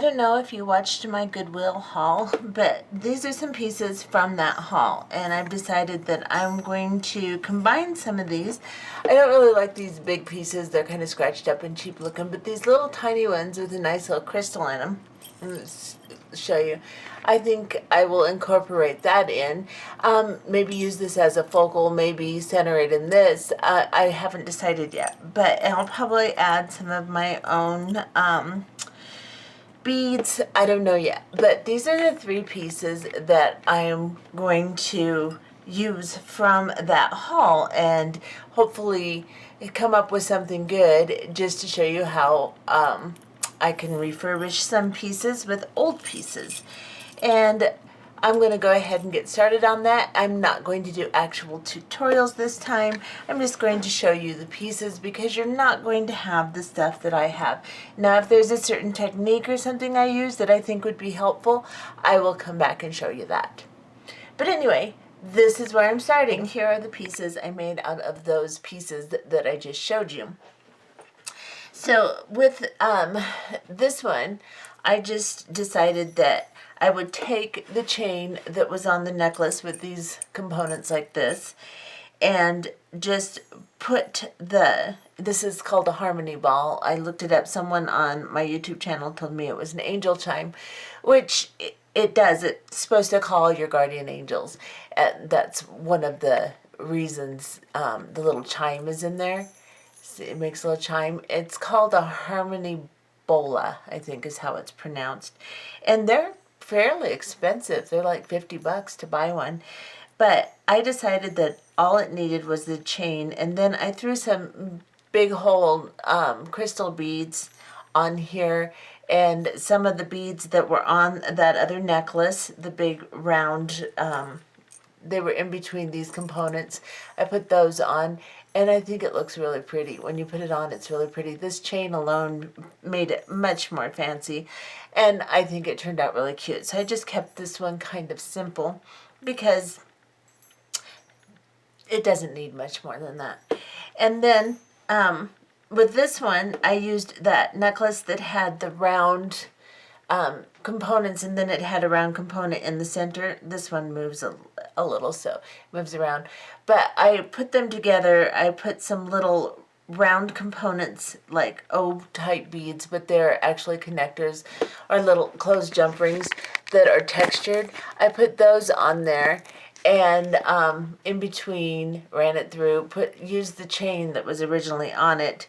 don't know if you watched my Goodwill haul, but these are some pieces from that haul, and I've decided that I'm going to combine some of these. I don't really like these big pieces. They're kind of scratched up and cheap looking, but these little tiny ones with a nice little crystal in them, let's show you. I think I will incorporate that in. Maybe use this as a focal, maybe center it in this. I haven't decided yet, but I'll probably add some of my own beads. I don't know yet, but these are the three pieces that I am going to use from that haul, and hopefully come up with something good just to show you how I can refurbish some pieces with old pieces. And I'm going to go ahead and get started on that. I'm not going to do actual tutorials this time. I'm just going to show you the pieces because you're not going to have the stuff that I have. Now, if there's a certain technique or something I use that I think would be helpful, I will come back and show you that. But anyway, this is where I'm starting. Here are the pieces I made out of those pieces that I just showed you. So with this one, I just decided that I would take the chain that was on the necklace with these components like this and just put this is called a harmony ball. I looked it up. Someone on my YouTube channel told me it was an angel chime, which it does. It's supposed to call your guardian angels. And that's one of the reasons the little chime is in there. It makes a little chime. It's called a harmony bola, I think is how it's pronounced. And they're fairly expensive. They're like $50 to buy one. But I decided that all it needed was the chain, and then I threw some big hole crystal beads on here, and some of the beads that were on that other necklace, the big round, they were in between these components. I put those on, and I think it looks really pretty. When you put it on, it's really pretty. This chain alone made it much more fancy, and I think it turned out really cute. So I just kept this one kind of simple because it doesn't need much more than that. And then with this one, I used that necklace that had the round components, and then it had a round component in the center. This one moves a little, so it moves around. But I put them together. I put some little round components like O-type beads, but they're actually connectors or little closed jump rings that are textured. I put those on there, and in between ran it through, used the chain that was originally on it,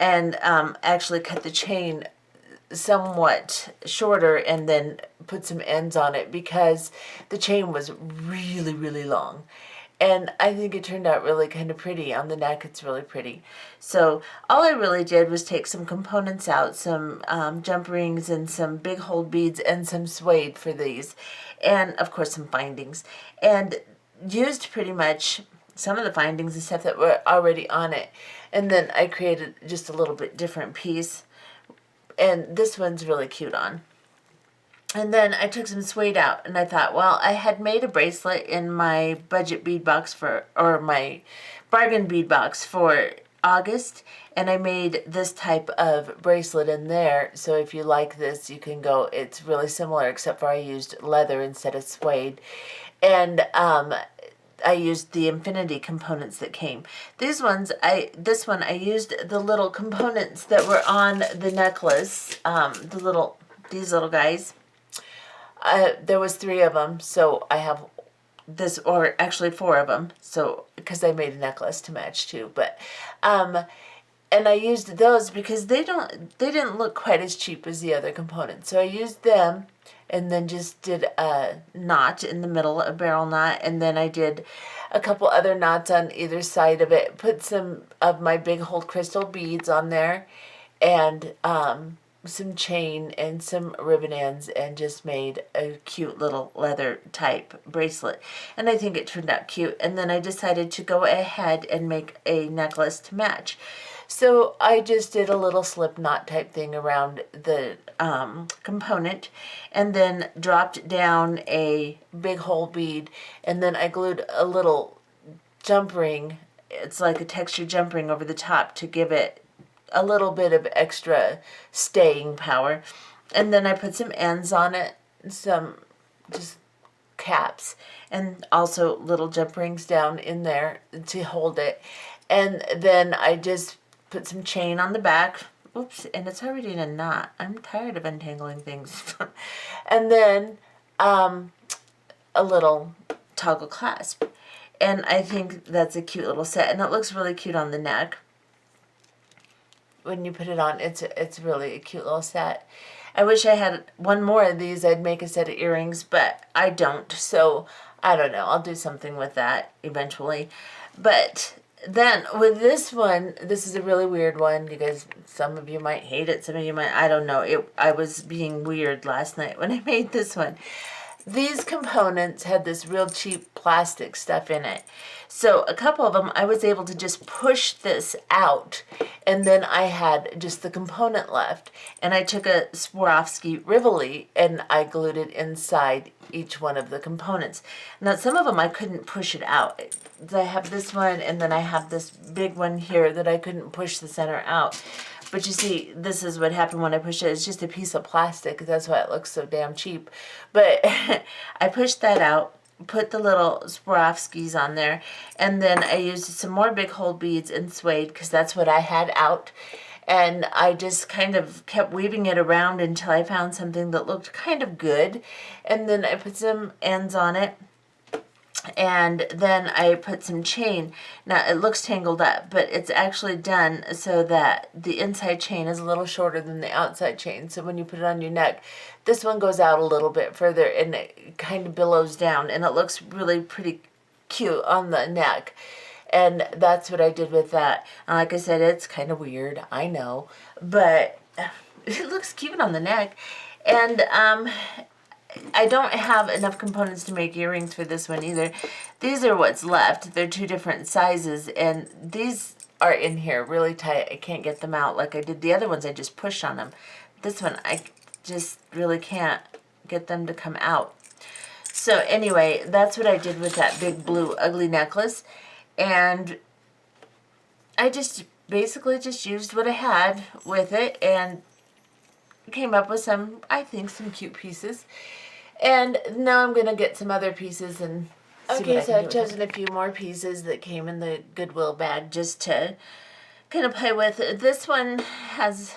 and actually cut the chain somewhat shorter and then put some ends on it because the chain was really long. And I think it turned out really kind of pretty. On the neck, it's really pretty. So all I really did was take some components out, some jump rings and some big hole beads and some suede for these. And, of course, some findings. And used pretty much some of the findings and stuff that were already on it. And then I created just a little bit different piece. And this one's really cute on. And then I took some suede out, and I thought, well, I had made a bracelet in my budget bead box or my bargain bead box for August, and I made this type of bracelet in there. So if you like this, you can go. It's really similar, except for I used leather instead of suede. And I used the infinity components that came. This one I used the little components that were on the necklace, these little guys. There was 3 of them, so I have this, or actually 4 of them, so because I made a necklace to match too. But and I used those because they didn't look quite as cheap as the other components. So I used them, and then just did a knot in the middle, a barrel knot, and then I did a couple other knots on either side of it. Put some of my big hole crystal beads on there, and some chain and some ribbon ends, and just made a cute little leather type bracelet. And I think it turned out cute. And then I decided to go ahead and make a necklace to match. So I just did a little slip knot type thing around the component, and then dropped down a big hole bead, and then I glued a little jump ring. It's like a textured jump ring over the top to give it a little bit of extra staying power. And then I put some ends on it, some just caps, and also little jump rings down in there to hold it. And then I just put some chain on the back. Oops, and it's already in a knot. I'm tired of untangling things. And then a little toggle clasp. And I think that's a cute little set, and it looks really cute on the neck. When you put it on, it's really a cute little set. I wish I had one more of these. I'd make a set of earrings, but I don't. So I don't know. I'll do something with that eventually. But then with this one, this is a really weird one. You guys, some of you might hate it. Some of you might, I don't know. I was being weird last night when I made this one. These components had this real cheap plastic stuff in it. So a couple of them, I was able to just push this out, and then I had just the component left. And I took a Swarovski Rivoli and I glued it inside each one of the components. Now some of them I couldn't push it out. I have this one, and then I have this big one here that I couldn't push the center out. But you see, this is what happened when I pushed it. It's just a piece of plastic. That's why it looks so damn cheap. But I pushed that out, put the little Swarovskis on there, and then I used some more big hole beads in suede because that's what I had out. And I just kind of kept weaving it around until I found something that looked kind of good. And then I put some ends on it. And then I put some chain. Now it looks tangled up, but it's actually done so that the inside chain is a little shorter than the outside chain. So when you put it on your neck, this one goes out a little bit further and it kind of billows down, and it looks really pretty cute on the neck. And that's what I did with that. And like I said, it's kind of weird, I know, but it looks cute on the neck. And I don't have enough components to make earrings for this one either. These are what's left. They're two different sizes, and these are in here really tight. I can't get them out like I did the other ones. I just pushed on them. This one, I just really can't get them to come out. So anyway, that's what I did with that big blue ugly necklace. And I just basically just used what I had with it and came up with some, I think, some cute pieces. And now I'm going to get some other pieces and see what I can do. I've chosen a few more pieces that came in the Goodwill bag just to kind of play with. This one has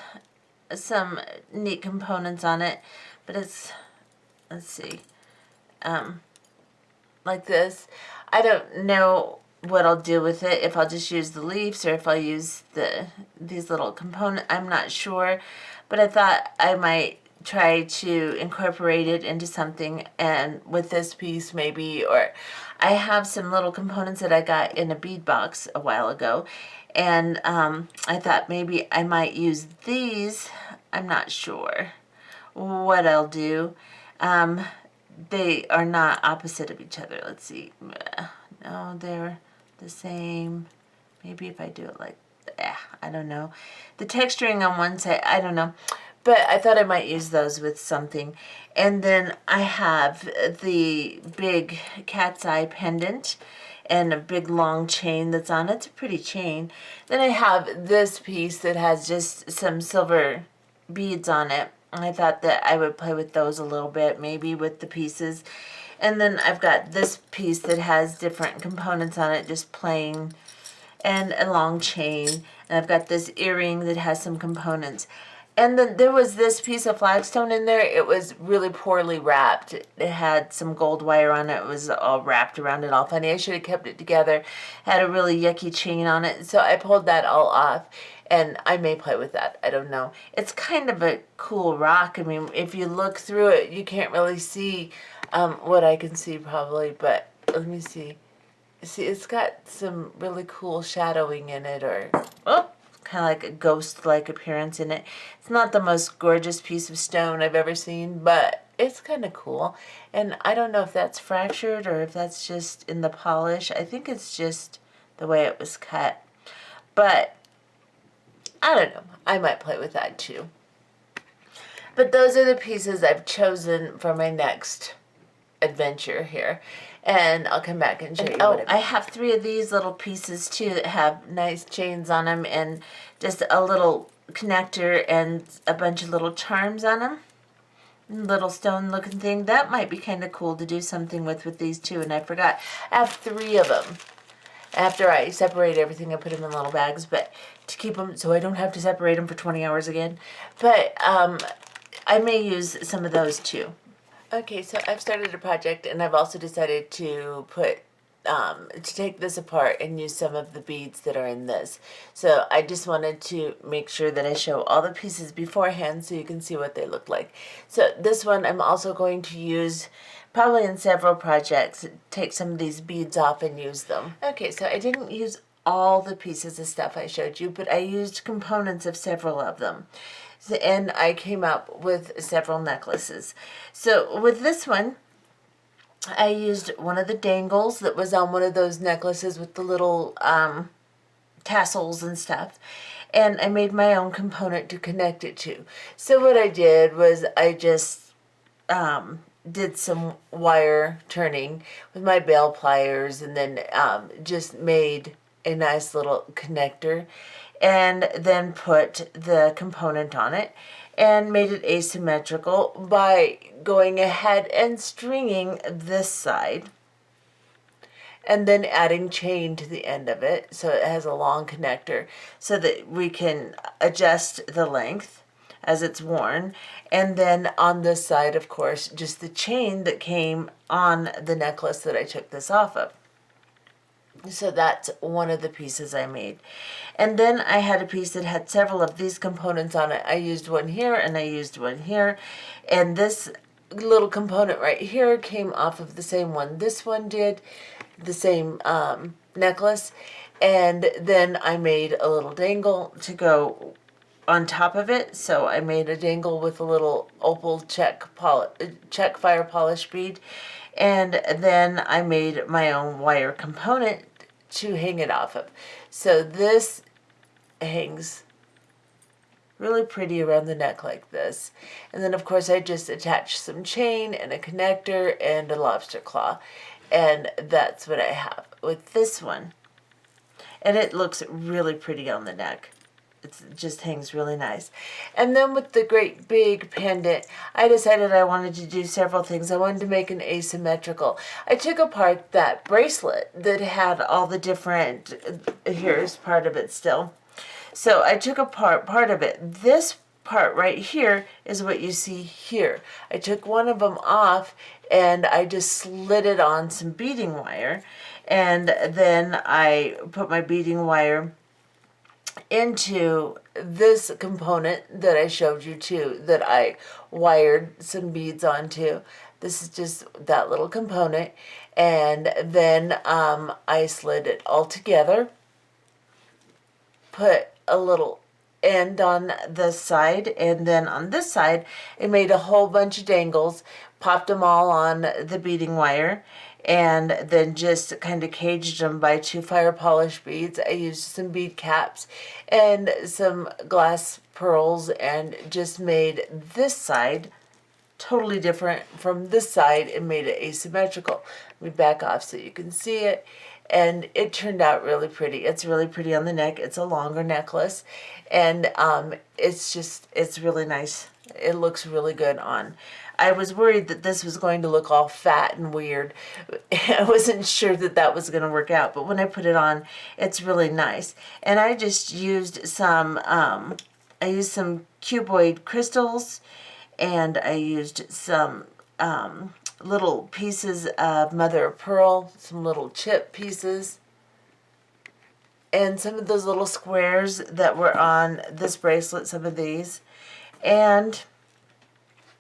some neat components on it, but it's, let's see, like this. I don't know what I'll do with it, if I'll just use the leaves or if I'll use these little components. I'm not sure, but I thought I might try to incorporate it into something, and with this piece maybe, or I have some little components that I got in a bead box a while ago, and I thought maybe I might use these. I'm not sure what I'll do. They are not opposite of each other. Let's see. No, they're the same. Maybe if I do it like that, I don't know. The texturing on one side, I don't know. But I thought I might use those with something. And then I have the big cat's eye pendant and a big long chain that's on it. It's a pretty chain. Then I have this piece that has just some silver beads on it. And I thought that I would play with those a little bit, maybe with the pieces. And then I've got this piece that has different components on it, just plain, and a long chain. And I've got this earring that has some components. And then there was this piece of flagstone in there. It was really poorly wrapped. It had some gold wire on it. It was all wrapped around it, all funny. I should have kept it together. Had a really yucky chain on it. So I pulled that all off. And I may play with that. I don't know. It's kind of a cool rock. I mean, if you look through it, you can't really see what I can see probably. But let me see. See, it's got some really cool shadowing in it, or kind of like a ghost-like appearance in it. It's not the most gorgeous piece of stone I've ever seen, but it's kind of cool. And I don't know if that's fractured or if that's just in the polish. I think it's just the way it was cut. But I don't know. I might play with that too. But those are the pieces I've chosen for my next adventure here. And I'll come back and show you what I have 3 of these little pieces too that have nice chains on them and just a little connector and a bunch of little charms on them. little stone looking thing. That might be kind of cool to do something with these two, and I forgot. I have 3 of them. After I separate everything, I put them in little bags, but to keep them so I don't have to separate them for 20 hours again. But I may use some of those too. Okay, so I've started a project, and I've also decided to take this apart and use some of the beads that are in this. So I just wanted to make sure that I show all the pieces beforehand so you can see what they look like. So this one I'm also going to use probably in several projects, take some of these beads off and use them. Okay, so I didn't use all the pieces of stuff I showed you, but I used components of several of them. And I came up with several necklaces. So with this one, I used one of the dangles that was on one of those necklaces with the little tassels and stuff. And I made my own component to connect it to. So what I did was I just did some wire turning with my bale pliers, and then just made a nice little connector, and then put the component on it and made it asymmetrical by going ahead and stringing this side and then adding chain to the end of it so it has a long connector so that we can adjust the length as it's worn. And then on this side, of course, just the chain that came on the necklace that I took this off of. So that's one of the pieces I made. And then I had a piece that had several of these components on it. I used one here and I used one here. And this little component right here came off of the same one this one did, the same necklace. And then I made a little dangle to go on top of it. So I made a dangle with a little opal check fire polish bead. And then I made my own wire component to hang it off of. So this hangs really pretty around the neck like this. And then of course I just attached some chain and a connector and a lobster claw. And that's what I have with this one. And it looks really pretty on the neck. It just hangs really nice. And then with the great big pendant, I decided I wanted to do several things. I wanted to make an asymmetrical. I took apart that bracelet that had all the different, here's part of it still. So I took apart part of it. This part right here is what you see here. I took one of them off and I just slid it on some beading wire. And then I put my beading wire into this component that I showed you too, that I wired some beads onto. This is just that little component. And then I slid it all together, put a little end on this side, and then on this side I made a whole bunch of dangles, popped them all on the beading wire, and then just kind of caged them by 2 fire polish beads. I used some bead caps and some glass pearls and just made this side totally different from this side and made it asymmetrical. Let me back off so you can see it. And it turned out really pretty. It's really pretty on the neck. It's a longer necklace. And it's really nice. It looks really good on. I was worried that this was going to look all fat and weird. I wasn't sure that that was going to work out. But when I put it on, it's really nice. And I just used some cuboid crystals. And I used some little pieces of mother of pearl, some little chip pieces, and some of those little squares that were on this bracelet, some of these, and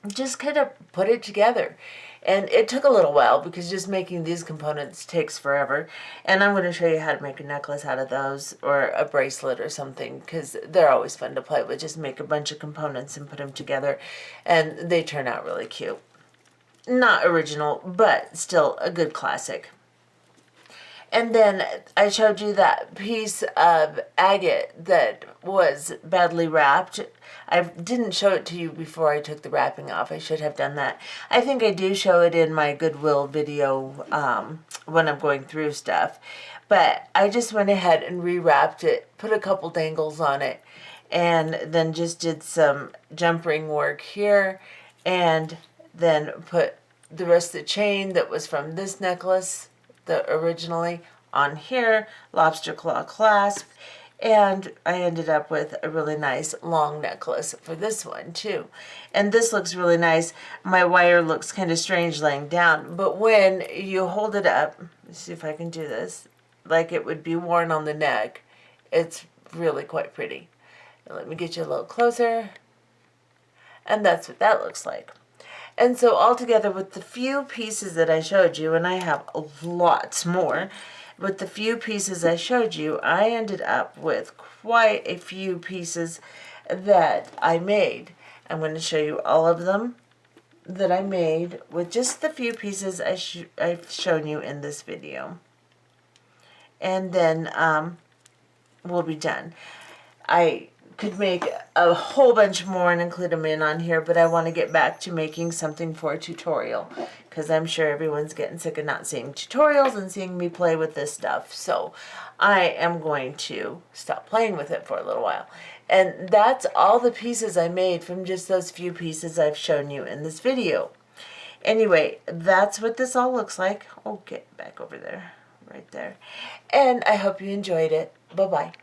just kind of put it together. And it took a little while because just making these components takes forever. And I'm going to show you how to make a necklace out of those, or a bracelet or something, because they're always fun to play with. Just make a bunch of components and put them together, and they turn out really cute. Not original, but still a good classic. And then I showed you that piece of agate that was badly wrapped. I didn't show it to you before I took the wrapping off. I should have done that. I think I do show it in my Goodwill video when I'm going through stuff. But I just went ahead and rewrapped it, put a couple dangles on it, and then just did some jump ring work here and then put the rest of the chain that was from this necklace, the originally, on here, lobster claw clasp, and I ended up with a really nice long necklace for this one too. And this looks really nice. My wire looks kind of strange laying down, but when you hold it up, let's see if I can do this, like it would be worn on the neck, it's really quite pretty. Let me get you a little closer. And that's what that looks like. And so altogether, with the few pieces that I showed you, and I have lots more, with the few pieces I showed you, I ended up with quite a few pieces that I made. I'm going to show you all of them that I made with just the few pieces I've shown you in this video. And then we'll be done. I could make a whole bunch more and include them in on here, but I want to get back to making something for a tutorial, because I'm sure everyone's getting sick of not seeing tutorials and seeing me play with this stuff. So I am going to stop playing with it for a little while. And that's all the pieces I made from just those few pieces I've shown you in this video. Anyway, that's what this all looks like. Oh, get back over there, right there. And I hope you enjoyed it. Bye-bye.